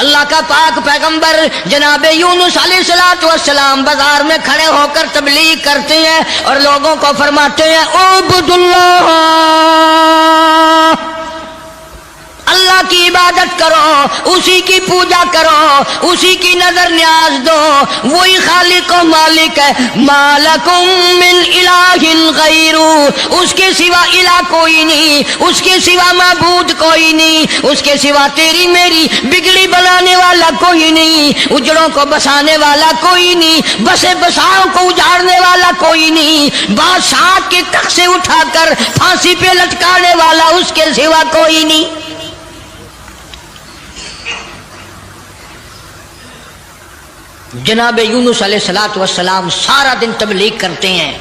اللہ کا پاک پیغمبر جناب یونس علیہ السلام بازار میں کھڑے ہو کر تبلیغ کرتے ہیں اور لوگوں کو فرماتے ہیں اعبدوا اللہ، اللہ کی عبادت کرو، اسی کی پوجا کرو، اسی کی نظر نیاز دو، وہی خالق و مالک ہے۔ ما لکم من الہ غیر، اس کے سوا الہ کوئی نہیں، اس کے سوا معبود کوئی نہیں، اس کے سوا تیری میری بگڑی بنانے والا کوئی نہیں، اجڑوں کو بسانے والا کوئی نہیں، بسے بساؤں کو اجاڑنے والا کوئی نہیں، بادشاہ کے تخت سے اٹھا کر پھانسی پہ لٹکانے والا اس کے سوا کوئی نہیں۔ جناب یونس علیہ السلام سارا دن تبلیغ کرتے ہیں،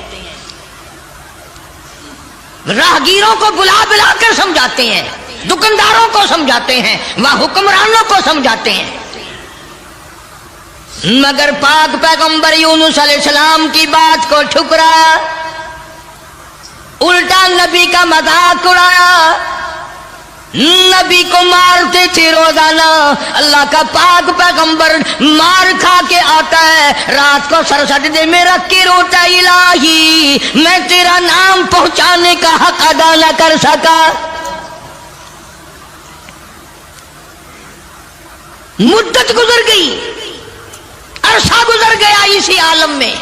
راہگیروں کو بلا بلا کر سمجھاتے ہیں، دکانداروں کو سمجھاتے ہیں، وہ حکمرانوں کو سمجھاتے ہیں، مگر پاک پیغمبر یونس علیہ السلام کی بات کو ٹھکرایا، الٹا نبی کا مذاق اڑایا، نبی کو مارتے تھے روزانہ۔ اللہ کا پاک پیغمبر مار کھا کے آتا ہے، رات کو سر سجدے میں رکھ کے روتا، الہی میں تیرا نام پہنچانے کا حق ادا نہ کر سکا۔ مدت گزر گئی، عرصہ گزر گیا اسی عالم میں۔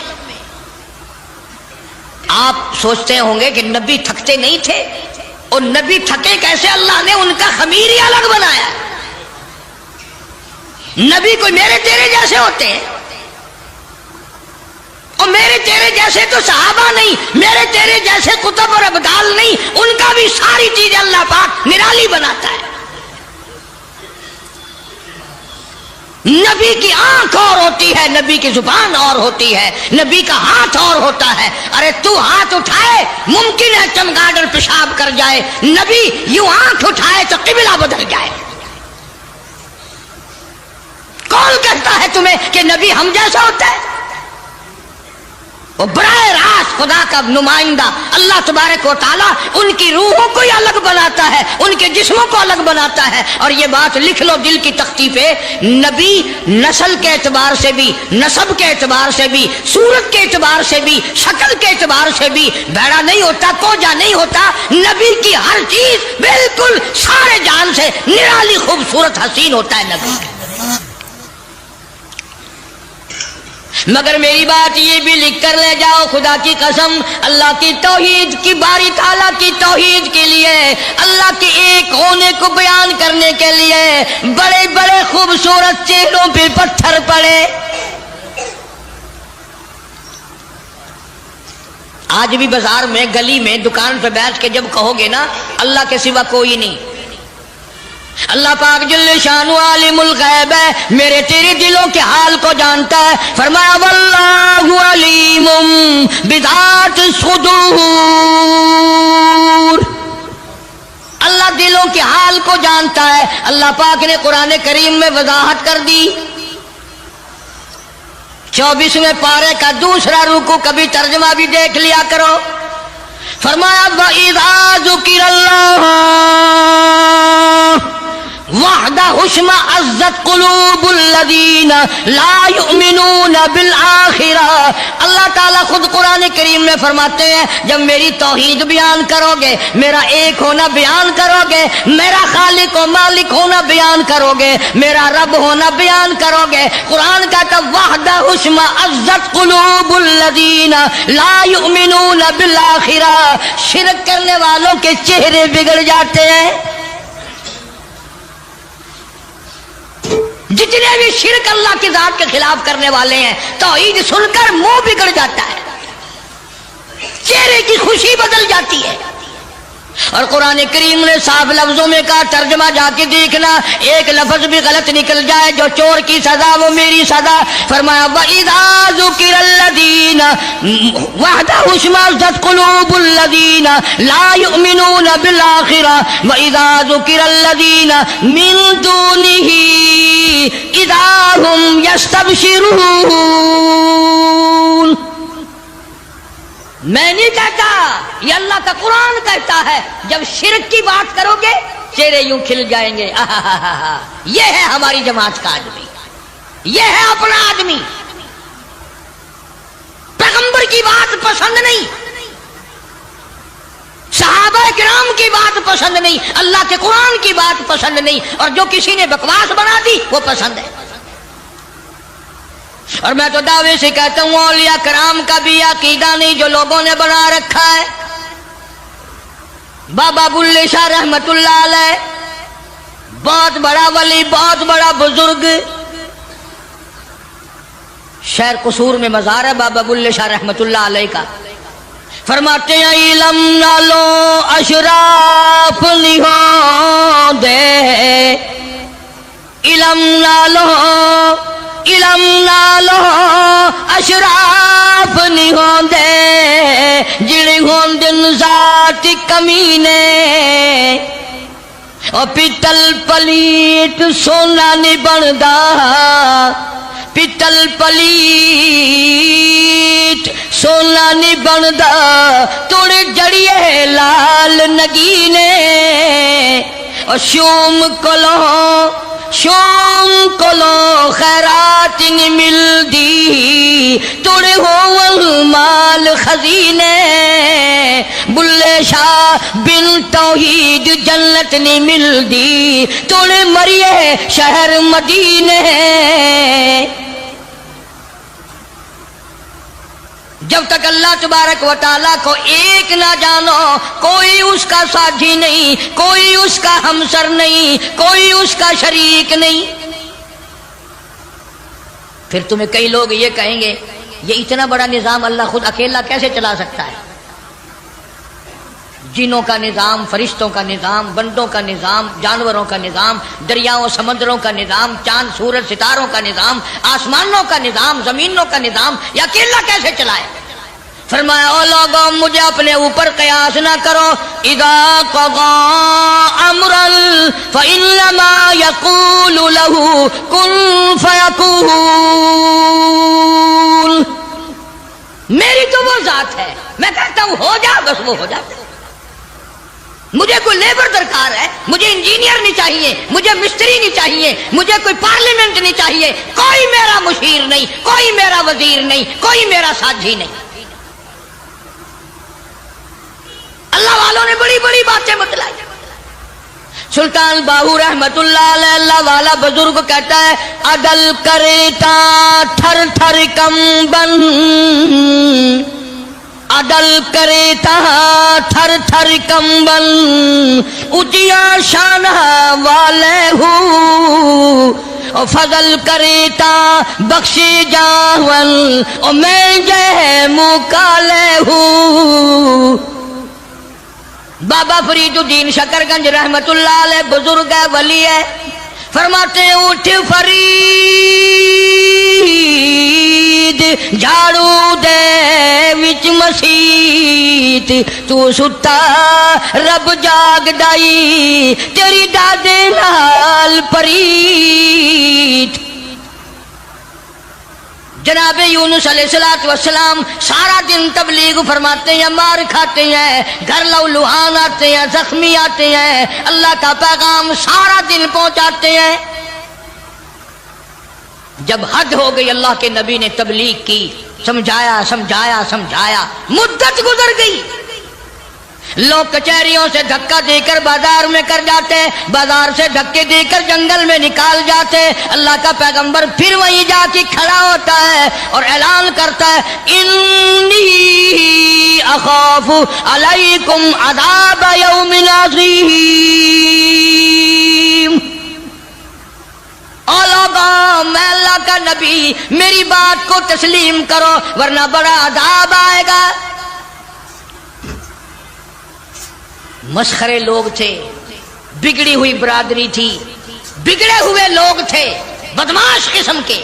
آپ سوچتے ہوں گے کہ نبی تھکتے نہیں تھے، اور نبی تھکے کیسے؟ اللہ نے ان کا خمیر ہی الگ بنایا۔ نبی کوئی میرے تیرے جیسے ہوتے ہیں، اور میرے تیرے جیسے تو صحابہ نہیں، میرے تیرے جیسے کتب اور ابدال نہیں، ان کا بھی ساری چیزیں اللہ پاک نرالی بناتا ہے۔ نبی کی آنکھ اور ہوتی ہے، نبی کی زبان اور ہوتی ہے، نبی کا ہاتھ اور ہوتا ہے۔ ارے تو ہاتھ اٹھائے ممکن ہے چمگادڑ پیشاب کر جائے، نبی یوں آنکھ اٹھائے تو قبلہ بدل جائے۔ کون کہتا ہے تمہیں کہ نبی ہم جیسا ہوتا ہے؟ وہ براہ راست خدا کا نمائندہ اللہ تبارک و تعالیٰ ان کی روحوں کو ہی الگ بناتا ہے، ان کے جسموں کو الگ بناتا ہے۔ اور یہ بات لکھ لو دل کی تختی پہ، نبی نسل کے اعتبار سے بھی، نسب کے اعتبار سے بھی، صورت کے اعتبار سے بھی، شکل کے اعتبار سے بھی بیڑا نہیں ہوتا، کوجا نہیں ہوتا۔ نبی کی ہر چیز بالکل سارے جان سے نرالی خوبصورت حسین ہوتا ہے نبی کا۔ مگر میری بات یہ بھی لکھ کر لے جاؤ، خدا کی قسم، اللہ کی توحید کی، باری تعالیٰ کی توحید کے لیے، اللہ کے ایک ہونے کو بیان کرنے کے لیے بڑے بڑے خوبصورت چہروں پہ پتھر پڑے۔ آج بھی بازار میں، گلی میں، دکان پہ بیٹھ کے جب کہو گے نا اللہ کے سوا کوئی نہیں، اللہ پاک جل شانہ عالم الغیب ہے، میرے تیرے دلوں کے حال کو جانتا ہے۔ فرمایا واللہ علیم بذات الصدور، اللہ دلوں کے حال کو جانتا ہے۔ اللہ پاک نے قرآن کریم میں وضاحت کر دی، 24ویں پارے کا دوسرا رکوع، کبھی ترجمہ بھی دیکھ لیا کرو۔ فرمایا وَإِذَا ذُكِرَ اللَّهُ وحدہ اشمئزت قلوب الذین لا یؤمنون بالآخرہ۔ اللہ تعالیٰ خود قرآن کریم میں فرماتے ہیں جب میری توحید بیان کرو گے، میرا ایک ہونا بیان کرو گے، میرا خالق و مالک ہونا بیان کرو گے، میرا رب ہونا بیان کرو گے، قرآن کہتا وحدہ اشمئزت قلوب الذین لا یؤمنون بالآخرہ، شرک کرنے والوں کے چہرے بگڑ جاتے ہیں۔ جتنے بھی شرک اللہ کی ذات کے خلاف کرنے والے ہیں، توحید سن کر منہ بگڑ جاتا ہے، چہرے کی خوشی بدل جاتی ہے۔ اور قرآن کریم نے صاف لفظوں میں کہا، ترجمہ جا کے دیکھنا، ایک لفظ بھی غلط نکل جائے، جو چور کی سزا وہ میری سزا۔ فرمایا وَإِذَا ذُكِرَ الَّذِينَ وَحْدَهُ اشْمَئَزَّتْ قُلُوبُ الَّذِينَ لَا يُؤْمِنُونَ بِالْآخِرَةِ وَإِذَا ذُكِرَ الَّذِينَ مِن دُونِهِ إِذَا هُمْ يَسْتَبْشِرُونَ۔ میں نہیں کہتا، یہ اللہ کا قرآن کہتا ہے، جب شرک کی بات کرو گے چہرے یوں کھل جائیں گے. یہ ہے ہماری جماعت کا آدمی, یہ ہے اپنا آدمی. پیغمبر کی بات پسند نہیں, صحابہ کرام کی بات پسند نہیں, اللہ کے قرآن کی بات پسند نہیں, اور جو کسی نے بکواس بنا دی وہ پسند ہے. اور میں تو دعوے سے کہتا ہوں اولیاء کرام کا بھی عقیدہ نہیں جو لوگوں نے بنا رکھا ہے. بابا بلے شاہ رحمت اللہ علیہ بہت بڑا ولی, بہت بڑا بزرگ, شہر قصور میں مزار ہے بابا بلے شاہ رحمت اللہ علیہ کا. فرماتے ہیں علم نالو اشراف نہیں ہو دے, علم نالو اشراف نہیں ہو دے, جڑے ہون دن ذات کمینے, اور پیتل پلیٹ سونا نہیں بندا, پیتل پلیٹ سونا نہیں بندا, توڑے جڑیے لال نگینے, اور شوم کلو خیرات نہیں ملدی, توڑے ہو مال خزینے, بلے شاہ بن توحید جنت نہیں ملدی, توڑے مریے شہر مدینے. جب تک اللہ تبارک و تعالیٰ کو ایک نہ جانو, کوئی اس کا ساتھی نہیں, کوئی اس کا ہمسر نہیں, کوئی اس کا شریک نہیں. پھر تمہیں کئی لوگ یہ کہیں گے یہ اتنا بڑا نظام اللہ خود اکیلا کیسے چلا سکتا ہے؟ جنوں کا نظام, فرشتوں کا نظام, بندوں کا نظام, جانوروں کا نظام, دریاؤں سمندروں کا نظام, چاند سورج ستاروں کا نظام, آسمانوں کا نظام, زمینوں کا نظام, یہ اکیلا کیسے چلائے؟ فرمایا او لوگوں مجھے اپنے اوپر قیاس نہ کرو, اذا قضى امرا فانما يقول له كن فيكون. میری تو وہ ذات ہے, میں کہتا ہوں ہو جا, بس وہ ہو جاتا ہے. مجھے کوئی لیبر درکار ہے, مجھے انجینئر نہیں چاہیے, مجھے مستری نہیں چاہیے, مجھے کوئی پارلیمنٹ نہیں چاہیے, کوئی میرا مشیر نہیں, کوئی میرا وزیر نہیں, کوئی میرا ساتھی نہیں. اللہ والوں نے بڑی بڑی باتیں بتلائی. سلطان باہو رحمت اللہ علیہ اللہ والا بزرگ کہتا ہے عدل کریتا تھر تھر کمبن, عدل کریتا تھر تھر کمبن, اچیا شان والے ہوں, او فضل کریتا بخشی جاون, او میں جے مکالے ہوں. بابا فرید الدین شکر گنج رحمت اللہ علیہ بزرگ ہے, ولی ہے. فرماتے ہیں اٹھ فرید جھاڑو دے وچ مسیت, تو ستا رب جاگ دائی تیری دادے نال پریت. جناب یونس علیہ السلام سارا دن تبلیغ فرماتے ہیں, مار کھاتے ہیں, گھر لہوان آتے ہیں, زخمی آتے ہیں, اللہ کا پیغام سارا دن پہنچاتے ہیں. جب حد ہو گئی اللہ کے نبی نے تبلیغ کی, سمجھایا سمجھایا سمجھایا, مدت گزر گئی. لوگ کچہریوں سے دھکا دے کر بازار میں کر جاتے, بازار سے دھکے دے کر جنگل میں نکال جاتے. اللہ کا پیغمبر پھر وہیں جا کے کھڑا ہوتا ہے اور اعلان کرتا ہے انی اخاف علیکم عذاب یوم عظیم. او لوگوں میں اللہ کا نبی, میری بات کو تسلیم کرو ورنہ بڑا عذاب آئے گا. مسخرے لوگ تھے, بگڑی ہوئی برادری تھی, بگڑے ہوئے لوگ تھے, بدماش قسم کے.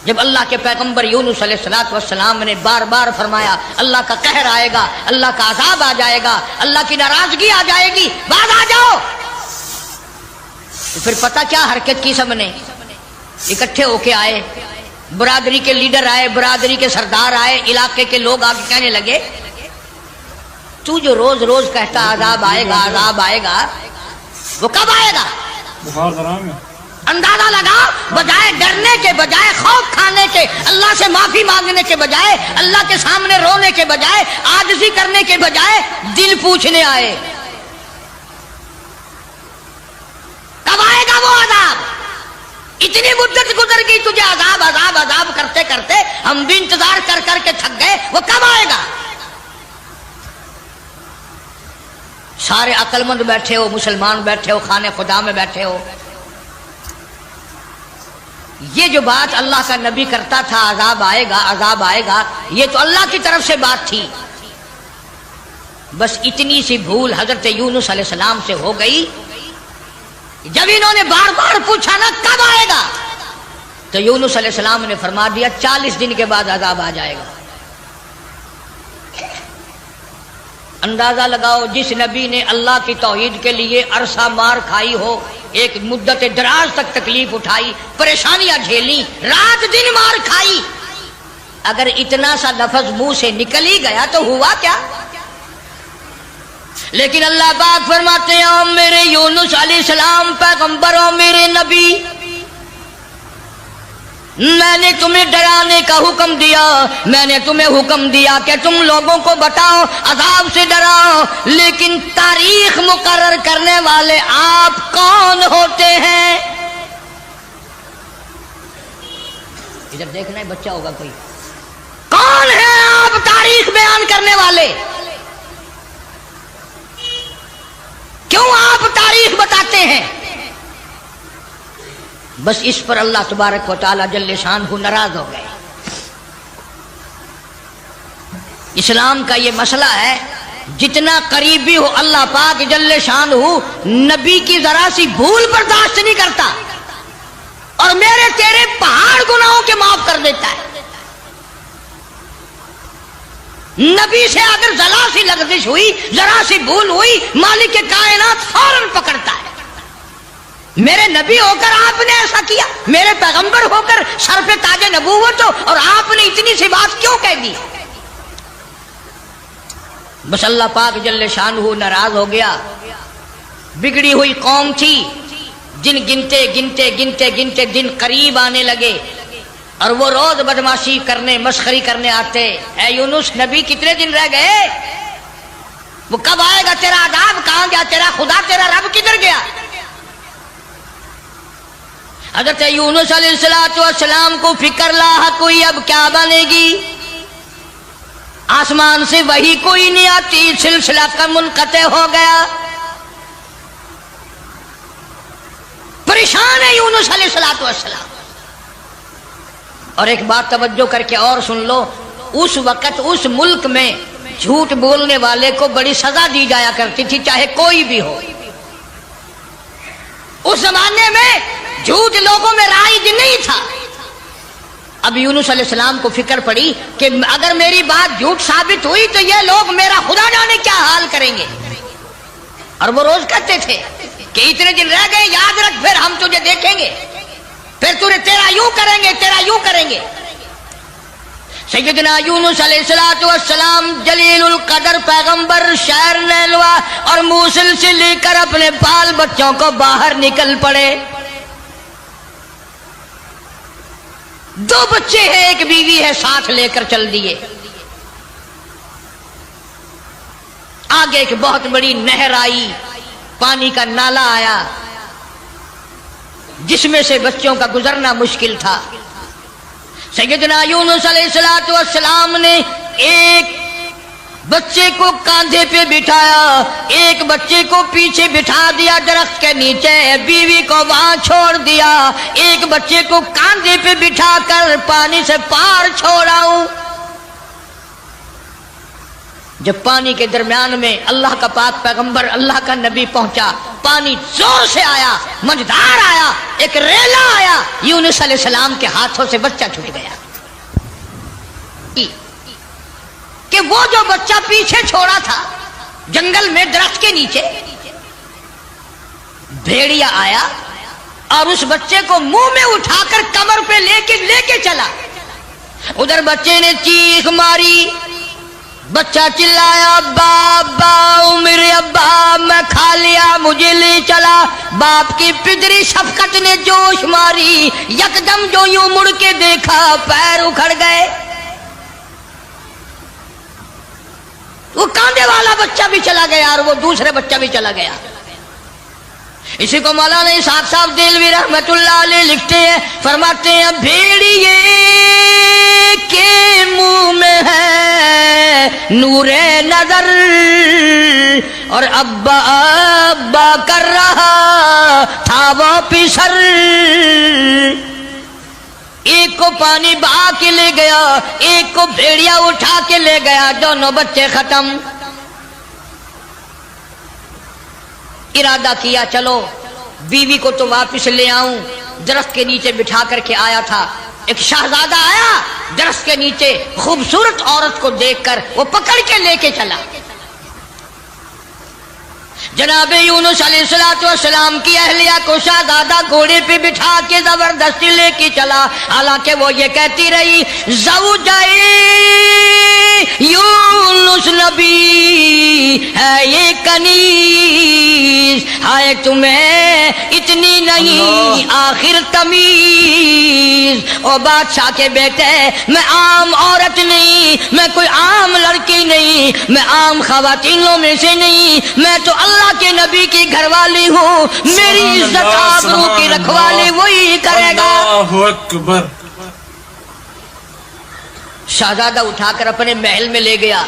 جب اللہ کے پیغمبر یونس علیہ السلام نے بار بار فرمایا اللہ کا قہر آئے گا, اللہ کا عذاب آ جائے گا, اللہ کی ناراضگی آ جائے گی, بعد آ جاؤ, تو پھر پتہ کیا حرکت کی. سب نے اکٹھے ہو کے آئے, برادری کے لیڈر آئے, برادری کے سردار آئے, علاقے کے لوگ آ کے کہنے لگے تو جو روز روز کہتا عذاب آئے گا عذاب آئے گا, وہ کب آئے گا؟ بخار حرام ہے. اندازہ لگا، بجائے ڈرنے کے، بجائے خوف کھانے کے، اللہ سے معافی مانگنے کے بجائے، اللہ کے سامنے رونے کے بجائے، عاجزی کرنے کے بجائے دل پوچھنے آئے کب آئے گا وہ عذاب؟ اتنی مدت گزر گئی تجھے عذاب عذاب عذاب کرتے کرتے، ہم بھی انتظار کر کر کے تھک گئے، وہ کب آئے گا؟ سارے عقل مند بیٹھے ہو، مسلمان بیٹھے ہو، خانے خدا میں بیٹھے ہو، یہ جو بات اللہ کا نبی کرتا تھا عذاب آئے گا عذاب آئے گا، یہ تو اللہ کی طرف سے بات تھی، بس اتنی سی بھول حضرت یونس علیہ السلام سے ہو گئی. جب انہوں نے بار بار پوچھا نا کب آئے گا، تو یونس علیہ السلام نے فرما دیا 40 دن کے بعد عذاب آ جائے گا. اندازہ لگاؤ، جس نبی نے اللہ کی توحید کے لیے عرصہ مار کھائی ہو، ایک مدت دراز تک تکلیف اٹھائی، پریشانیاں جھیلی، رات دن مار کھائی، اگر اتنا سا لفظ منہ سے نکل ہی گیا تو ہوا کیا؟ لیکن اللہ پاک فرماتے ہیں او میرے یونس علیہ السلام پیغمبر، او میرے نبی، میں نے تمہیں ڈرانے کا حکم دیا، میں نے تمہیں حکم دیا کہ تم لوگوں کو بتاؤ، عذاب سے ڈراؤ، لیکن تاریخ مقرر کرنے والے آپ کون ہوتے ہیں؟ ادھر دیکھنا ہے، بچہ ہوگا کوئی، کون ہے آپ تاریخ بیان کرنے والے؟ کیوں آپ تاریخ بتاتے ہیں؟ بس اس پر اللہ تبارک و تعالی جل شانہ ناراض ہو گئے. اسلام کا یہ مسئلہ ہے، جتنا قریبی ہو اللہ پاک جل شانہ نبی کی ذرا سی بھول برداشت نہیں کرتا، اور میرے تیرے پہاڑ گناہوں کے معاف کر دیتا ہے. نبی سے اگر ذرا سی لغزش ہوئی، ذرا سی بھول ہوئی، مالک کائنات فوراً پکڑتا ہے. میرے نبی ہو کر آپ نے ایسا کیا، میرے پیغمبر ہو کر سر پہ تاج نبوت ہو، اور آپ نے اتنی سی بات کیوں کہہ دی؟ بس اللہ پاک جل شانہ ناراض ہو گیا. بگڑی ہوئی قوم تھی، دن گنتے گنتے گنتے گنتے دن قریب آنے لگے، اور وہ روز بدماشی کرنے، مسخری کرنے آتے. اے یونس نبی کتنے دن رہ گئے؟ وہ کب آئے گا تیرا عذاب؟ کہاں گیا تیرا خدا؟ تیرا رب کدھر گیا؟ حضرت یونس علیہ السلام کو فکر لاحق ہوئی، اب کیا بنے گی؟ آسمان سے وحی کوئی نہیں آتی، سلسلہ کا منقطع ہو گیا. پریشان ہے یونس علیہ السلام. اور ایک بات توجہ کر کے اور سن لو، اس وقت اس ملک میں جھوٹ بولنے والے کو بڑی سزا دی جایا کرتی تھی، چاہے کوئی بھی ہو. اس زمانے میں جھوٹ لوگوں میں رائج نہیں تھا. اب یونس علیہ السلام کو فکر پڑی کہ اگر میری بات جھوٹ ثابت ہوئی تو یہ لوگ میرا خدا جانے کیا حال کریں گے. اور وہ روز کہتے تھے کہ اتنے دن رہ گئے، یاد رکھ، پھر ہم تجھے دیکھیں گے، پھر تیرا یوں کریں گے، تیرا یوں کریں گے. سیدنا یونس علیہ السلام جلیل القدر پیغمبر شہر نیلوا اور موصل سے لے کر اپنے بال بچوں کو باہر نکل پڑے. 2 بچے ہیں، ایک بیوی ہے، ساتھ لے کر چل دیے. آگے ایک بہت بڑی نہر آئی، پانی کا نالا آیا جس میں سے بچوں کا گزرنا مشکل تھا. سیدنا یونس علیہ السلام نے ایک بچے کو کاندھے پہ بٹھایا، ایک بچے کو پیچھے بٹھا دیا درخت کے نیچے، بیوی کو وہاں چھوڑ دیا، ایک بچے کو کاندھے پہ بٹھا کر پانی سے پار چھوڑاؤں. جب پانی کے درمیان میں اللہ کا پاک پیغمبر، اللہ کا نبی پہنچا، پانی زور سے آیا، مجدار آیا، ایک ریلا آیا، یونس علیہ السلام کے ہاتھوں سے بچہ چھوٹ گیا. کہ وہ جو بچہ پیچھے چھوڑا تھا جنگل میں درخت کے نیچے، بھیڑیا آیا اور اس بچے کو منہ میں اٹھا کر کمر پہ لے کے چلا. ادھر بچے نے چیخ ماری، بچہ چلایا ابا ابا میرے ابا میں کھا لیا مجھے لے چلا. باپ کی پدری شفقت نے جوش ماری, یکدم جو یوں مڑ کے دیکھا پیر اکھڑ گئے. وہ کاندھے والا بچہ بھی چلا گیا اور وہ دوسرے بچہ بھی چلا گیا. اسی کو مولانا اسحاق صاحب دہلوی رحمت اللہ علیہ لکھتے ہیں, فرماتے ہیں بھیڑیے کے منہ میں ہے نور نظر اور ابا ابا کر رہا تھا وہ پسر. ایک کو پانی بہا کے لے گیا, ایک کو بھیڑیا اٹھا کے لے گیا, دونوں بچے ختم. ارادہ کیا چلو بیوی کو تو واپس لے آؤں. درخت کے نیچے بٹھا کر کے آیا تھا. ایک شہزادہ آیا, درخت کے نیچے خوبصورت عورت کو دیکھ کر وہ پکڑ کے لے کے چلا. جناب یونس علیہ السلام کی اہلیہ کو شہزادہ گھوڑے پہ بٹھا کے زبردستی لے کے چلا. حالانکہ وہ یہ کہتی رہی زوجائے یونس نبی ہے یہ کنیز, ہائے تمہیں اتنی نہیں آخر تمیز. او بادشاہ کے بیٹے میں عام عورت نہیں, میں کوئی عام لڑکی نہیں, میں عام خواتینوں میں سے نہیں, میں تو اللہ کے نبی کی گھر والی ہوں. میری عزت آبرو کی رکھوالی وہی کرے گا. اللہ اکبر. شہزادہ اٹھا کر اپنے محل میں لے گیا.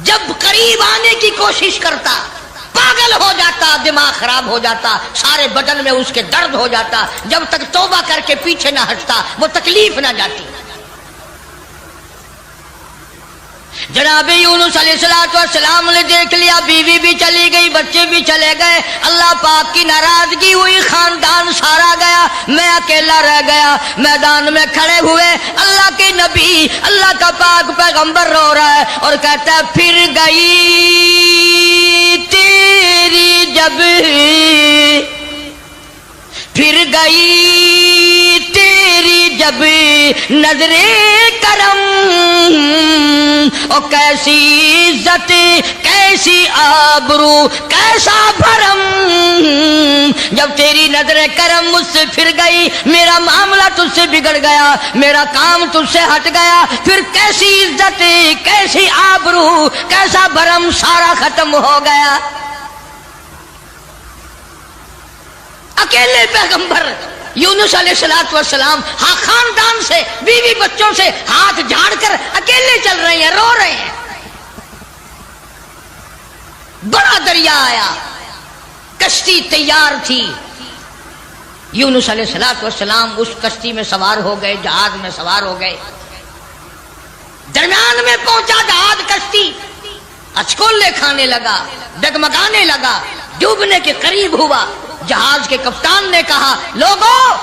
جب قریب آنے کی کوشش کرتا پاگل ہو جاتا, دماغ خراب ہو جاتا, سارے بدن میں اس کے درد ہو جاتا. جب تک توبہ کر کے پیچھے نہ ہٹتا وہ تکلیف نہ جاتی. جناب یونس علیہ السلام نے دیکھ لیا بیوی بھی چلی گئی, بچے بھی چلے گئے. اللہ پاک کی ناراضگی ہوئی, خاندان سارا گیا, میں اکیلا رہ گیا. میدان میں کھڑے ہوئے اللہ کے نبی, اللہ کا پاک پیغمبر رو رہا ہے اور کہتا ہے پھر گئی تیری جب, پھر گئی تیری جب نظر کرم, اور کیسی عزت کیسی آبرو کیسا بھرم. جب تیری نظر کرم مجھ سے پھر گئی, میرا معاملہ تجھ سے بگڑ گیا, میرا کام تجھ سے ہٹ گیا, پھر کیسی عزت کیسی آبرو کیسا بھرم سارا ختم ہو گیا. اکیلے پیغمبر یونس علیہ السلام ہاں خاندان سے بیوی بچوں سے ہاتھ جھاڑ کر اکیلے چل رہے ہیں, رو رہے ہیں. بڑا دریا آیا, کشتی تیار تھی. یونس علیہ السلام اس کشتی میں سوار ہو گئے, جہاز میں سوار ہو گئے. درمیان میں پہنچا جہاز, کشتی اچکولے کھانے لگا, ڈگمگانے لگا, ڈوبنے کے قریب ہوا. جہاز کے کپتان نے کہا لوگوں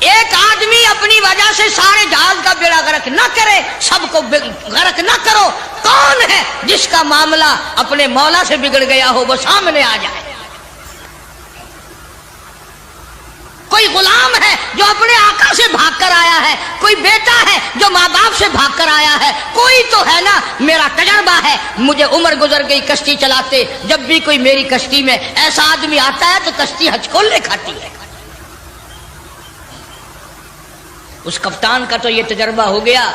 ایک آدمی اپنی وجہ سے سارے جہاز کا بیڑا غرق نہ کرے, سب کو غرق نہ کرو. کون ہے جس کا معاملہ اپنے مولا سے بگڑ گیا ہو وہ سامنے آ جائے. کوئی غلام ہے جو اپنے آقا سے بھاگ کر آیا ہے, کوئی بیٹا ہے جو ماں باپ سے بھاگ کر آیا ہے, کوئی تو ہے نا. میرا تجربہ ہے, مجھے عمر گزر گئی کشتی چلاتے, جب بھی کوئی میری کشتی میں ایسا آدمی آتا ہے تو کشتی ہچکولے کھاتی ہے. اس کپتان کا تو یہ تجربہ ہو گیا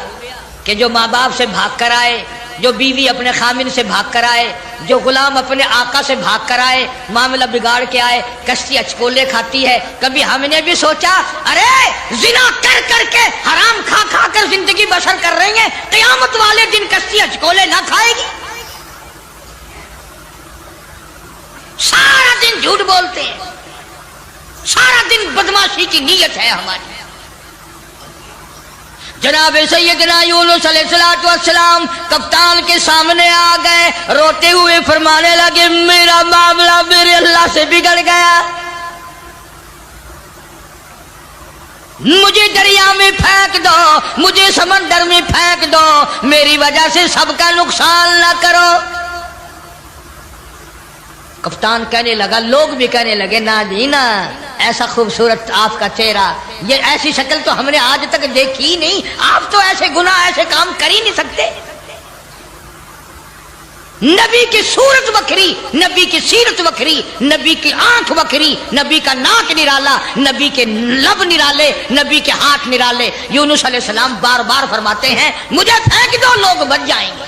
کہ جو ماں باپ سے بھاگ کر آئے, جو بیوی اپنے خامن سے بھاگ کر آئے, جو غلام اپنے آقا سے بھاگ کر آئے, معاملہ بگاڑ کے آئے, کشتی اچکولے کھاتی ہے. کبھی ہم نے بھی سوچا ارے زنا کر کر کے حرام کھا کھا کر زندگی بسر کر رہی ہیں, قیامت والے دن کشتی اچکولے نہ کھائے گی؟ سارا دن جھوٹ بولتے ہیں, سارا دن بدماشی کی نیت ہے ہماری. جناب سیدنا یونس علیہ السلام کپتان کے سامنے آ گئے, روتے ہوئے فرمانے لگے میرا معاملہ میرے اللہ سے بگڑ گیا, مجھے دریا میں پھینک دو, مجھے سمندر میں پھینک دو, میری وجہ سے سب کا نقصان نہ کرو. کپتان کہنے لگا, لوگ بھی کہنے لگے نا جی نا, ایسا خوبصورت آپ کا چہرہ, یہ ایسی شکل تو ہم نے آج تک دیکھی نہیں, آپ تو ایسے گناہ ایسے کام کر ہی نہیں سکتے. نبی کی صورت وکری، نبی کی سیرت وکری، نبی کی آنکھ وکری، نبی کا ناک نرالا، نبی کے لب نرالے، نبی کے ہاتھ نرالے۔ یونس علیہ السلام بار بار فرماتے ہیں مجھے پھینک دو لوگ بچ جائیں گے۔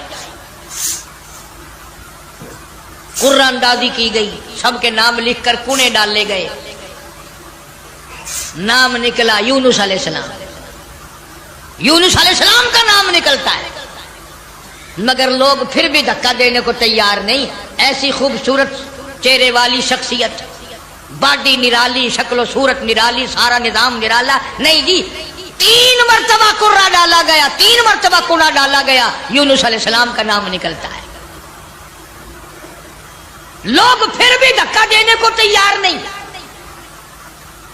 قرآن اندازی کی گئی، سب کے نام لکھ کر کونے ڈالے گئے، نام نکلا یونس علیہ السلام۔ یونس علیہ السلام کا نام نکلتا ہے، مگر لوگ پھر بھی دھکا دینے کو تیار نہیں۔ ایسی خوبصورت چہرے والی شخصیت، باڈی نرالی، شکل و صورت نرالی، سارا نظام نرالا، نہیں جی 3 مرتبہ قرہ ڈالا گیا، 3 مرتبہ قرہ ڈالا گیا، یونس علیہ السلام کا نام نکلتا ہے۔ لوگ پھر بھی دھکا دینے کو تیار نہیں۔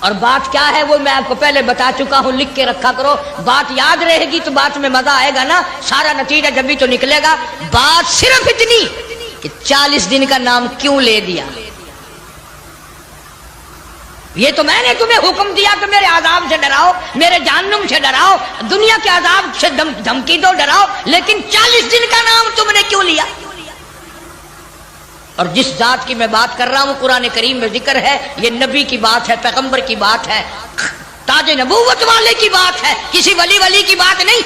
اور بات کیا ہے وہ میں آپ کو پہلے بتا چکا ہوں، لکھ کے رکھا کرو، بات یاد رہے گی تو بات میں مزہ آئے گا نا، سارا نتیجہ جب بھی تو نکلے گا۔ بات صرف اتنی کہ 40 دن کا نام کیوں لے دیا؟ یہ تو میں نے تمہیں حکم دیا کہ میرے عذاب سے ڈراؤ، میرے جہنم سے ڈراؤ، دنیا کے عذاب سے دھمکی دو، ڈراؤ، لیکن 40 دن کا نام تم نے کیوں لیا؟ اور جس ذات کی میں بات کر رہا ہوں قرآن کریم میں ذکر ہے، یہ نبی کی بات ہے، پیغمبر کی بات ہے، تاج نبوت والے کی بات ہے، کسی ولی کی بات نہیں۔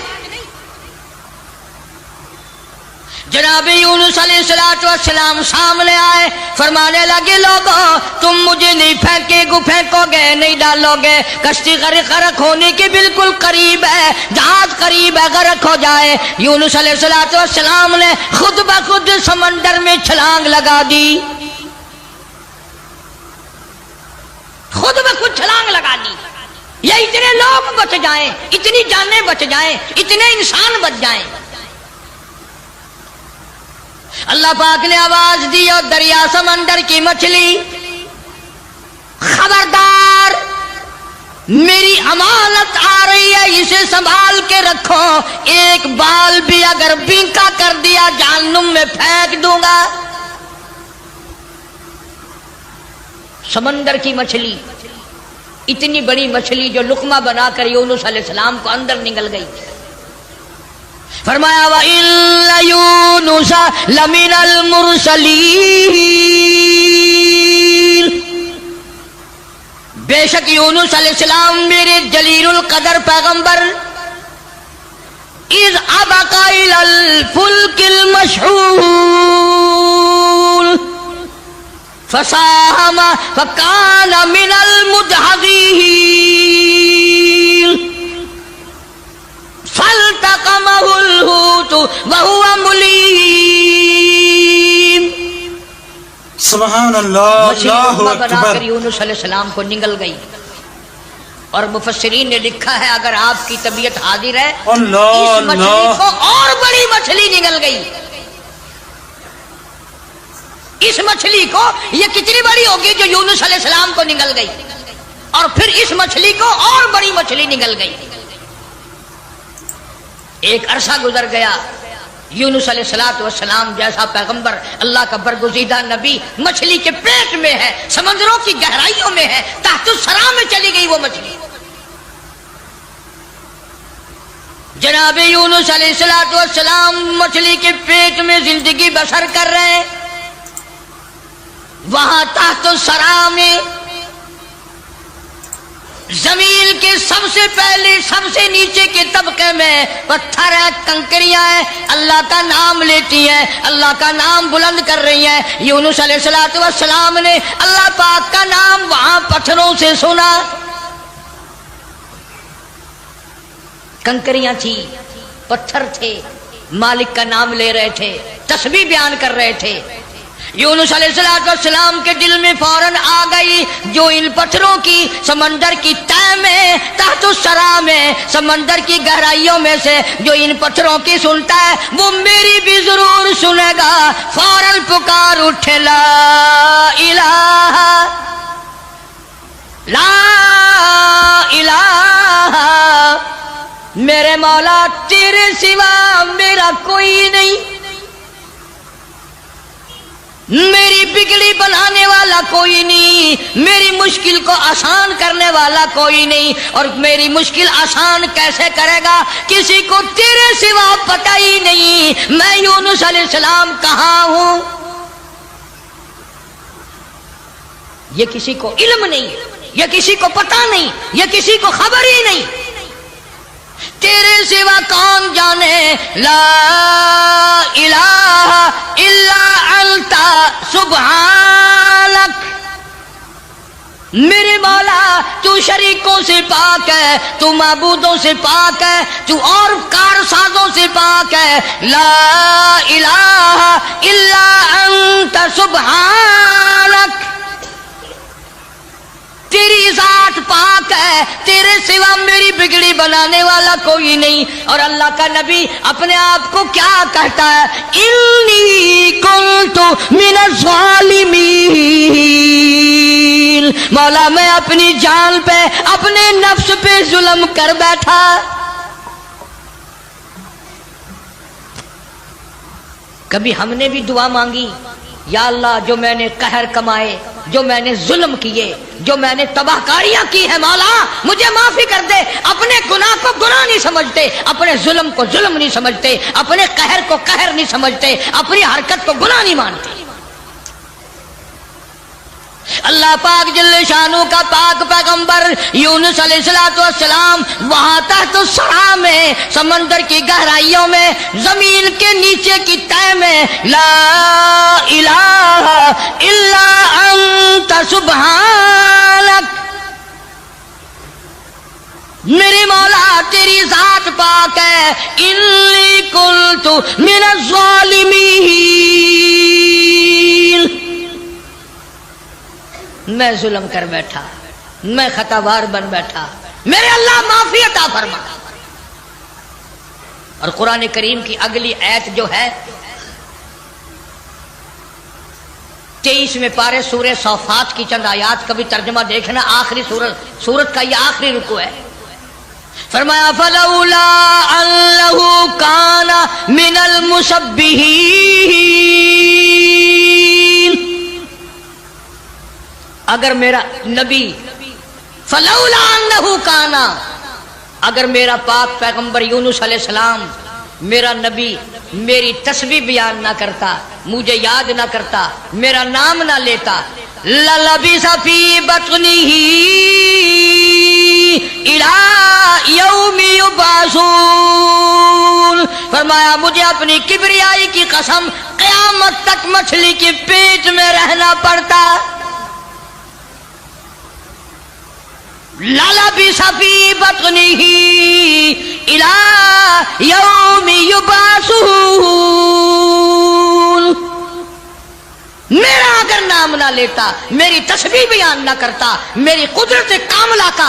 جناب یونس علیہ السلام سامنے آئے، فرمانے لگے لوگوں تم مجھے نہیں پھینکو گے، نہیں ڈالو گے، کشتی غرق ہونے کے بالکل قریب ہے، جہاز قریب ہے غرق ہو جائے۔ یونس علیہ السلام نے خود بخود سمندر میں چھلانگ لگا دی، خود بخود چھلانگ لگا دی، یہ اتنے لوگ بچ جائیں، اتنی جانیں بچ جائیں، اتنے انسان بچ جائیں۔ اللہ پاک نے آواز دی اور دریا سمندر کی مچھلی خبردار، میری امانت آ رہی ہے، اسے سنبھال کے رکھو، ایک بال بھی اگر بینکا کر دیا جہنم میں پھینک دوں گا۔ سمندر کی مچھلی، اتنی بڑی مچھلی جو لقمہ بنا کر یونس علیہ السلام کو اندر نگل گئی۔ فرمایا وَإِنَّ يُونُسَ لَمِنَ الْمُرْسَلِينَ، بے شک یونس علیہ السلام میرے جلیل القدر پیغمبر، اِذْ أَبَقَ إِلَى الْفُلْكِ الْمَشْحُونِ فَسَاهَمَ فَكَانَ مِنَ الْمُدْحَضِينَ فَالْتَقَمَهُ الْحُوتُ وَهُوَ مُلِيمٌ۔ سبحان اللہ، اللہ بنا اکبر۔ کر یونس علیہ السلام کو نگل گئی، اور مفسرین نے لکھا ہے اگر آپ کی طبیعت حاضر ہے اللہ اس مچھلی اللہ، کو اور بڑی مچھلی نگل گئی۔ اس مچھلی کو، یہ کتنی بڑی ہوگی جو یونس علیہ السلام کو نگل گئی، اور پھر اس مچھلی کو اور بڑی مچھلی نگل گئی۔ ایک عرصہ گزر گیا، یونس علیہ السلام جیسا پیغمبر، اللہ کا برگزیدہ نبی مچھلی کے پیٹ میں ہے، سمندروں کی گہرائیوں میں ہے، تحت الثرى میں چلی گئی وہ مچھلی۔ جناب یونس علیہ السلام مچھلی کے پیٹ میں زندگی بسر کر رہے ہیں، وہاں تحت الثرى میں زمین کے سب سے پہلے سب سے نیچے کے طبقے میں پتھر ہے، کنکریاں ہیں، اللہ کا نام لیتی ہیں، اللہ کا نام بلند کر رہی ہیں۔ یونس علیہ السلام نے اللہ پاک کا نام وہاں پتھروں سے سنا، کنکریاں تھی، پتھر تھے، مالک کا نام لے رہے تھے، تسبیح بیان کر رہے تھے۔ یونس علیہ السلام کے دل میں فوراً آ گئی، جو ان پتھروں کی سمندر کی تہ میں، تحت الثرى میں، سمندر کی گہرائیوں میں سے جو ان پتھروں کی سنتا ہے وہ میری بھی ضرور سنے گا۔ فوراً پکار اٹھے لا الہ لا الہ، میرے مولا تیرے سوا میرا کوئی نہیں۔ میری بگڑی بنانے والا کوئی نہیں، میری مشکل کو آسان کرنے والا کوئی نہیں، اور میری مشکل آسان کیسے کرے گا؟ کسی کو تیرے سوا پتہ ہی نہیں میں یونس علیہ السلام کہاں ہوں، یہ کسی کو علم نہیں، یہ کسی کو پتہ نہیں، یہ کسی کو خبر ہی نہیں، تیرے سوا کون جانے؟ لا الہ الا انت سبحانک، میرے مولا تو شریکوں سے پاک ہے، تو معبودوں سے پاک ہے، تو اور کارسازوں سے پاک ہے، لا الہ الا انت سبحانک، تیری ذات پاک ہے، تیرے سوا میری بگڑی بنانے والا کوئی نہیں۔ اور اللہ کا نبی اپنے آپ کو کیا کہتا ہے؟ انی کنت من الظالمین، مولا میں اپنی جان پہ اپنے نفس پہ ظلم کر بیٹھا۔ کبھی ہم نے بھی دعا مانگی، یا اللہ جو میں نے قہر کمائے، جو میں نے ظلم کیے، جو میں نے تباہ کاریاں کی ہے، مولا مجھے معافی کر دے۔ اپنے گناہ کو گناہ نہیں سمجھتے، اپنے ظلم کو ظلم نہیں سمجھتے، اپنے قہر کو قہر نہیں سمجھتے، اپنی حرکت کو گناہ نہیں مانتے۔ اللہ پاک جل شانہ کا پاک پیغمبر یونس علیہ السلام وہاں تحت الثرى میں، سمندر کی گہرائیوں میں، زمین کے نیچے کی تہہ میں، لا الہ الا انت سبحانک، میرے مولا تیری ذات پاک ہے، انی کنت من الظالمین، میں ظلم کر بیٹھا، میں خطاوار بن بیٹھا، میرے اللہ معافی عطا فرما۔ اور قرآن کریم کی اگلی آیت جو ہے 23ویں پارے سورہ صافات کی چند آیات کا بھی ترجمہ دیکھنا، آخری سورت کا یہ آخری رکوع ہے۔ فرمایا فلولا انہ کان من المسبحین، اگر میرا نبی، فلولا انہ کانا، اگر میرا پاک پیغمبر یونس علیہ السلام، میرا نبی میری تسبیح بیان نہ کرتا، مجھے یاد نہ کرتا، میرا نام نہ لیتا، للبث فی بطنہ الی یوم یبعثون، فرمایا مجھے اپنی کبریائی کی قسم قیامت تک مچھلی کے پیٹ میں رہنا پڑتا۔ للبث فی بطنہ الی یوم یبعثون، میرا اگر نام نہ لیتا، میری تسبیح بیان نہ کرتا، میری قدرت کاملہ کا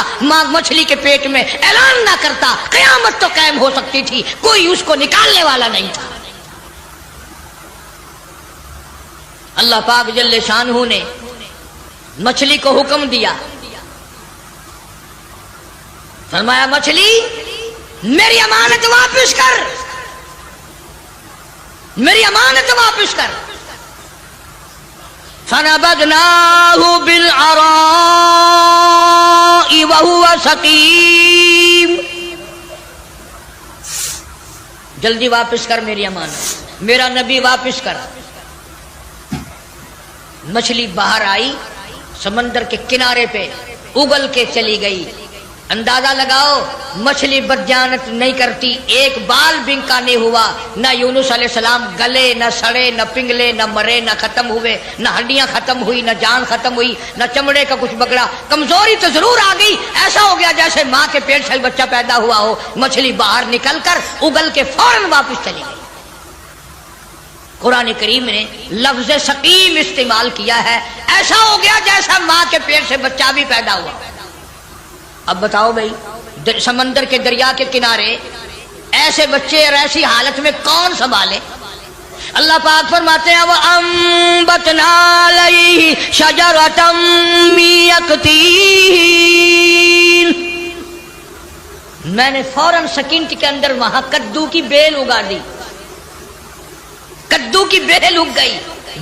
مچھلی کے پیٹ میں اعلان نہ کرتا، قیامت تو قائم ہو سکتی تھی، کوئی اس کو نکالنے والا نہیں تھا۔ اللہ پاک جل شانہ نے مچھلی کو حکم دیا، فرمایا مچھلی میری امانت واپس کر، میری امانت واپس کر۔ فنبذناہ بالعراء وہو سقیم، جلدی واپس کر میری امانت، میرا نبی واپس کر۔ مچھلی باہر آئی، سمندر کے کنارے پہ اگل کے چلی گئی۔ اندازہ لگاؤ مچھلی بدجانت نہیں کرتی، ایک بال بنکا نہیں ہوا، نہ یونس علیہ السلام گلے، نہ سڑے، نہ پنگلے، نہ مرے، نہ ختم ہوئے، نہ ہڈیاں ختم ہوئی، نہ جان ختم ہوئی، نہ چمڑے کا کچھ بگڑا۔ کمزوری تو ضرور آ گئی، ایسا ہو گیا جیسے ماں کے پیٹ سے بچہ پیدا ہوا ہو۔ مچھلی باہر نکل کر اگل کے فوراً واپس چلی گئی۔ قرآن کریم نے لفظ سقیم استعمال کیا ہے، ایسا ہو گیا جیسا ماں کے پیٹ سے بچہ بھی پیدا ہوا۔ اب بتاؤ بھائی، سمندر کے دریا کے کنارے ایسے بچے اور ایسی حالت میں کون سنبھالے؟ اللہ پاک فرماتے ہیں وَأَنبَتْنَا عَلَيْهِ شَجَرَةً مِّن يَقْطِينٍ، میں نے فوراً سیکنڈ کے اندر وہاں کدو کی بیل اگا دی، کدو کی بیل اگ گئی۔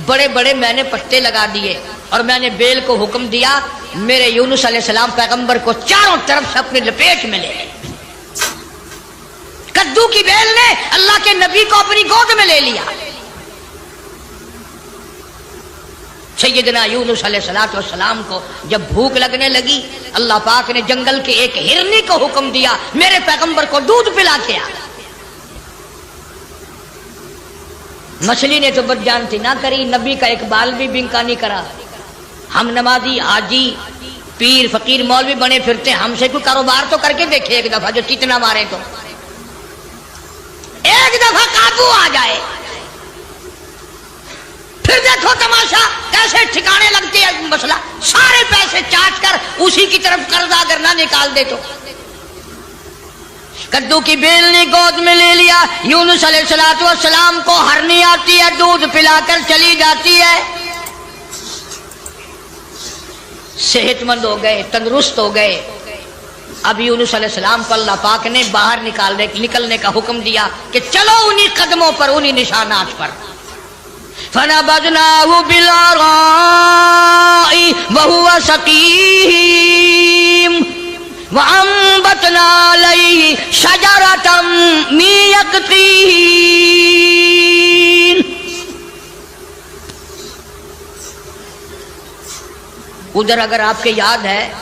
بڑے بڑے میں نے پتے لگا دیے اور میں نے بیل کو حکم دیا میرے یونس علیہ السلام پیغمبر کو چاروں طرف سے اپنے لپیٹ میں لے لے۔ کدو کی بیل نے اللہ کے نبی کو اپنی گود میں لے لیا۔ سیدنا یونس علیہ السلام کو جب بھوک لگنے لگی اللہ پاک نے جنگل کے ایک ہرنی کو حکم دیا میرے پیغمبر کو دودھ پلا کے آ۔ مچھلی نے تو بدجانتی نہ کری، نبی کا ایک بال بھی بنکا نہیں کرا۔ ہم نمازی حاجی پیر فقیر مولوی بنے پھرتے، ہم سے کوئی کاروبار تو کر کے دیکھے ایک دفعہ، جو کتنا مارے تو ایک دفعہ قابو آ جائے، پھر دیکھو تماشا کیسے ٹھکانے لگتے ہیں مسئلہ، سارے پیسے چاٹ کر اسی کی طرف قرض اگر نہ نکال دے تو۔ کدو کی بیل نے گود میں لے لیا، یونس علیہ السلام کو ہرنی آتی ہے، دودھ پلا کر چلی جاتی ہے، صحت مند ہو گئے، تندرست ہو گئے۔ اب یونس علیہ السلام کو اللہ پاک نے باہر نکلنے کا حکم دیا کہ چلو انہی قدموں پر، انہی نشانات پر۔ فَنَبَذْنَاهُ بِالْعَرَاءِ وَهُوَ سَقِيمٌ وَأَنبَتْنَا عَلَيْهِ شَجَرَةً مِّن يَقْطِينٍ۔ ادھر اگر آپ کے یاد ہے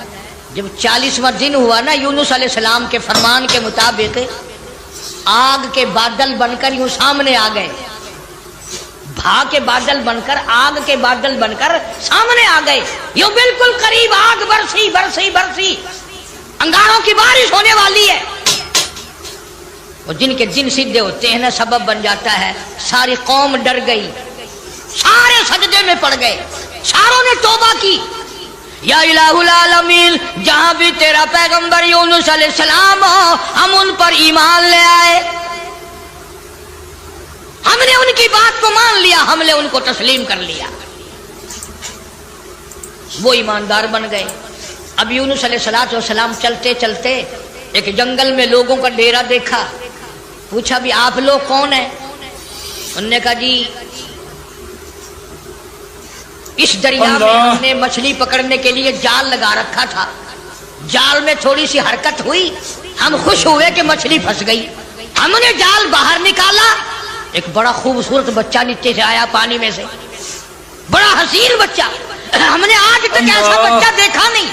جب 40واں دن ہوا نا، یونس علیہ السلام کے فرمان کے مطابق آگ کے بادل بن کر یوں سامنے آ گئے، بھا کے بادل بن کر، آگ کے بادل بن کر سامنے آ گئے، یوں بالکل قریب آگ برسی برسی برسی، انگاروں کی بارش ہونے والی ہے۔ اور جن کے دن سیدھے ہوتے ہیں نا، سبب بن جاتا ہے، ساری قوم ڈر گئی، سارے سجدے میں پڑ گئے، ساروں نے توبہ کی، یا الہ العالمین جہاں بھی تیرا پیغمبر یونس علیہ السلام ہو، ہم ان پر ایمان لے آئے، ہم نے ان کی بات کو مان لیا، ہم نے ان کو تسلیم کر لیا۔ وہ ایماندار بن گئے۔ اب یونس علیہ السلام چلتے چلتے ایک جنگل میں لوگوں کا ڈیرا دیکھا، پوچھا بھی آپ لوگ کون ہیں؟ انہوں نے کہا جی اس دریا میں ہم نے مچھلی پکڑنے کے لیے جال لگا رکھا تھا، جال میں تھوڑی سی حرکت ہوئی، ہم خوش ہوئے کہ مچھلی پھنس گئی، ہم نے جال باہر نکالا، ایک بڑا خوبصورت بچہ نیچے سے آیا پانی میں سے، بڑا حسین بچہ، ہم نے آج تک ایسا بچہ دیکھا نہیں۔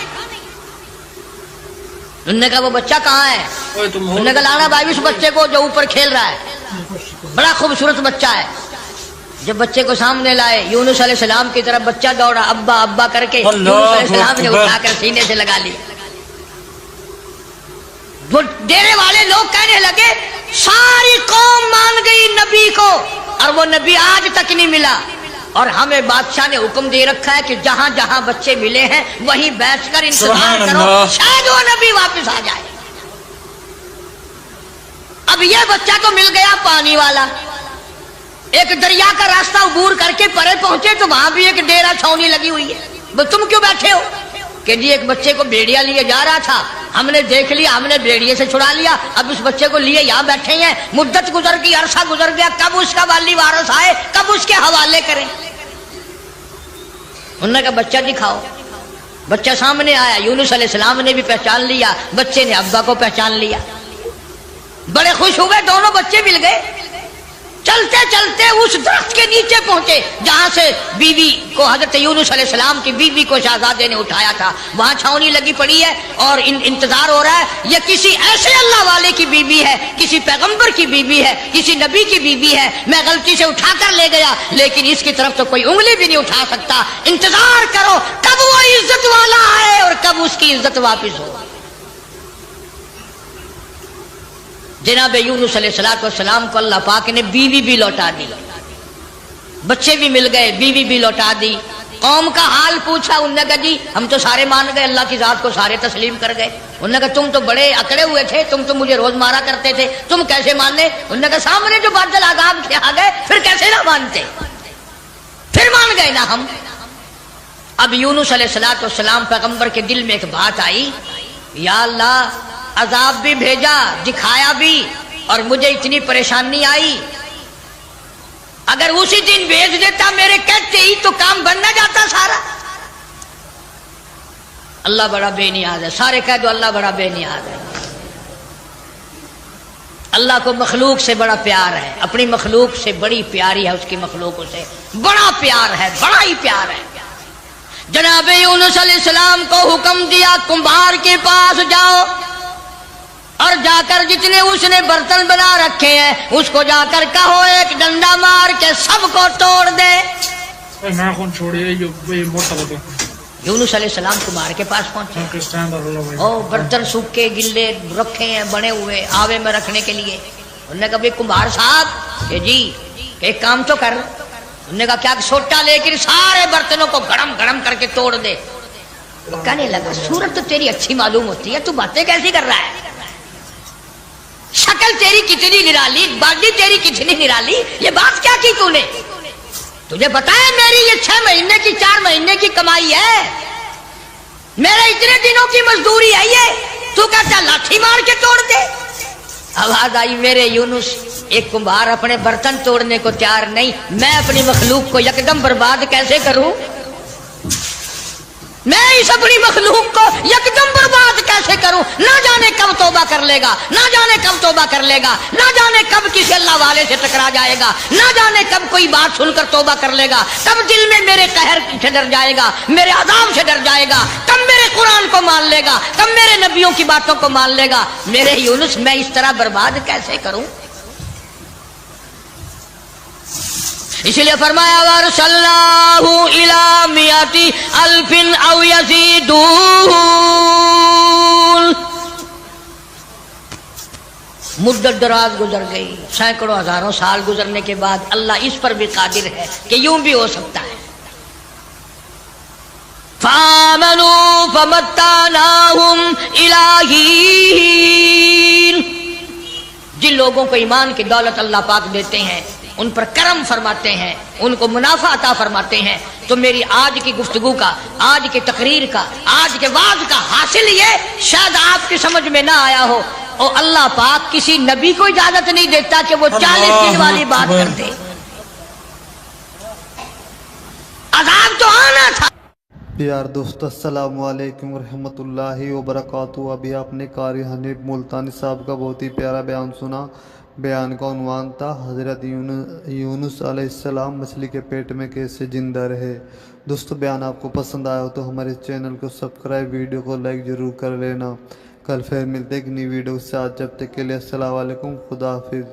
انہوں نے کہا وہ بچہ کہاں ہے؟ انہوں نے کہا لانا بھائی اس بچے کو جو اوپر کھیل رہا ہے، بڑا خوبصورت بچہ ہے۔ جب بچے کو سامنے لائے، یونس علیہ السلام کی طرف بچہ دوڑا، ابا ابا کر کے یونس علیہ السلام نے اٹھا کر سینے سے لگا لیا۔ وہ ڈیرے والے لوگ کہنے لگے ساری قوم مان گئی نبی کو، اور وہ نبی آج تک نہیں ملا، اور ہمیں بادشاہ نے حکم دے رکھا ہے کہ جہاں جہاں بچے ملے ہیں وہیں بیٹھ کر انتظار کرو، شاید وہ نبی واپس آ جائے۔ اب یہ بچہ تو مل گیا پانی والا، ایک دریا کا راستہ عبور کر کے پرے پہنچے تو وہاں بھی ایک ڈیرا چھاونی لگی ہوئی ہے۔ تم کیوں بیٹھے ہو؟ کہ جی ایک بچے کو بھیڑیا لیے جا رہا تھا، ہم نے دیکھ لیا، ہم نے بھیڑیے سے چھڑا لیا، اب اس بچے کو لیے یہاں بیٹھے ہیں، مدت گزر گئی، عرصہ گزر گیا، کب اس کا والی وارث آئے، کب اس کے حوالے کریں۔ انہوں نے کہا بچہ دکھاؤ۔ بچہ سامنے آیا، یونس علیہ السلام نے بھی پہچان لیا، بچے نے ابا کو پہچان لیا، بڑے خوش ہوئے، دونوں بچے مل گئے۔ چلتے چلتے اس درخت کے نیچے پہنچے جہاں سے بیوی کو، حضرت یونس علیہ السلام کی بیوی کو شہزادے نے اٹھایا تھا، وہاں چھاونی لگی پڑی ہے اور انتظار ہو رہا ہے، یہ کسی ایسے اللہ والے کی بیوی ہے، کسی پیغمبر کی بیوی ہے، کسی نبی کی بیوی ہے، میں غلطی سے اٹھا کر لے گیا لیکن اس کی طرف تو کوئی انگلی بھی نہیں اٹھا سکتا، انتظار کرو کب وہ عزت والا آئے اور کب اس کی عزت واپس ہو۔ جناب یونس علیہ السلام کو اللہ پاک نے بیوی بھی لوٹا دی، بچے بھی مل گئے، بیوی بھی لوٹا دی۔ قوم کا حال پوچھا، انہوں نے کہا جی ہم تو سارے مان گئے، اللہ کی ذات کو سارے تسلیم کر گئے۔ انہوں نے کہا تم تو بڑے اکڑے ہوئے تھے، تم تو مجھے روز مارا کرتے تھے، تم کیسے ماننے؟ انہوں نے کہا سامنے جو بادل آغاز کے آ گئے پھر کیسے نہ مانتے، پھر مان گئے نا ہم۔ اب یونس علیہ السلام پیغمبر کے دل میں ایک بات آئی، یا اللہ عذاب بھی بھیجا، دکھایا بھی، اور مجھے اتنی پریشانی آئی، اگر اسی دن بھیج دیتا میرے کہتے ہی تو کام بن نہ جاتا سارا. اللہ بڑا بے نیاز ہے. سارے کہہ دو اللہ بڑا بے نیاز ہے. اللہ کو مخلوق سے بڑا پیار ہے, اپنی مخلوق سے بڑی پیاری ہے, اس کی مخلوقوں سے بڑا پیار ہے, بڑا ہی پیار ہے. جناب یونس علیہ السلام کو حکم دیا کمبھار کے پاس جاؤ اور جا کر جتنے اس نے برتن بنا رکھے ہیں اس کو جا کر کہو ایک ڈنڈا مار کے سب کو توڑ دے. یونس علیہ السلام کمبھار کے پاس پہنچے. او برتن سوکھے گلے رکھے ہیں بنے ہوئے آوے میں رکھنے کے لیے. انہوں نے کہا بھائی کمبھار صاحب کہ جی ایک کام تو کر. انہوں نے کہا کیا سوٹا لے کر سارے برتنوں کو گڑم گڑم کر کے توڑ دے. وہ کہنے لگا صورت تو تیری اچھی معلوم ہوتی ہے, تو باتیں کیسی کر رہا ہے؟ شکل تیری کتنی نرالی, باڈی تیری کتنی نرالی, یہ بات کیا کی تو نے؟ تجھے پتا ہے میری یہ 6 مہینے کی 4 مہینے کی کمائی ہے, میرے اتنے دنوں کی مزدوری ہے یہ, تو کہتا لاٹھی مار کے توڑ دے. آواز آئی میرے یونس ایک کمبھار اپنے برتن توڑنے کو تیار نہیں, میں اپنی مخلوق کو یکدم برباد کیسے کروں؟ میں اس اپنی مخلوق کو یکدم برباد کیسے کروں؟ نہ جانے کب توبہ کر لے گا, نہ جانے کب توبہ کر لے گا, نہ جانے کب کسی اللہ والے سے ٹکرا جائے گا, نہ جانے کب کوئی بات سن کر توبہ کر لے گا, تب دل میں میرے قہر سے ڈر جائے گا, میرے عذاب سے ڈر جائے گا, تب میرے قرآن کو مان لے گا, تب میرے نبیوں کی باتوں کو مان لے گا. میرے یونس میں اس طرح برباد کیسے کروں؟ اس لیے فرمایا وَأَرْسَلْنَاهُ إِلَىٰ مِائَةِ أَلْفٍ أَوْ يَزِيدُونَ. مدت دراز گزر گئی, سینکڑوں ہزاروں سال گزرنے کے بعد اللہ اس پر بھی قادر ہے کہ یوں بھی ہو سکتا ہے. فَآمَنُوا فَمَتَّعْنَاهُمْ إِلَىٰ حِينٍ. جن لوگوں کو ایمان کی دولت اللہ پاک دیتے ہیں, ان پر کرم فرماتے ہیں, ان کو منافع عطا فرماتے ہیں, تو میری آج کی گفتگو کا, آج کی تقریر کا, آج کے وعظ کا حاصل یہ شاید آپ کی سمجھ میں نہ آیا ہو, اور اللہ پاک کسی نبی کو اجازت نہیں دیتا کہ وہ 40 دن والی بات کر دے. عذاب تو آنا تھا. پیار دوست السلام علیکم ورحمۃ اللہ وبرکاتہ. ابھی آپ نے قاری حنیف ملتانی صاحب کا بہت ہی پیارا بیان سنا. بیان کا عنوان تھا حضرت یونس علیہ السلام مچھلی کے پیٹ میں کیسے زندہ رہے. دوستو بیان آپ کو پسند آیا ہو تو ہمارے چینل کو سبسکرائب, ویڈیو کو لائک ضرور کر لینا. کل پھر ملتے ایک نئی ویڈیو سے. آج جب تک کے لیے السلام علیکم, خدا حافظ.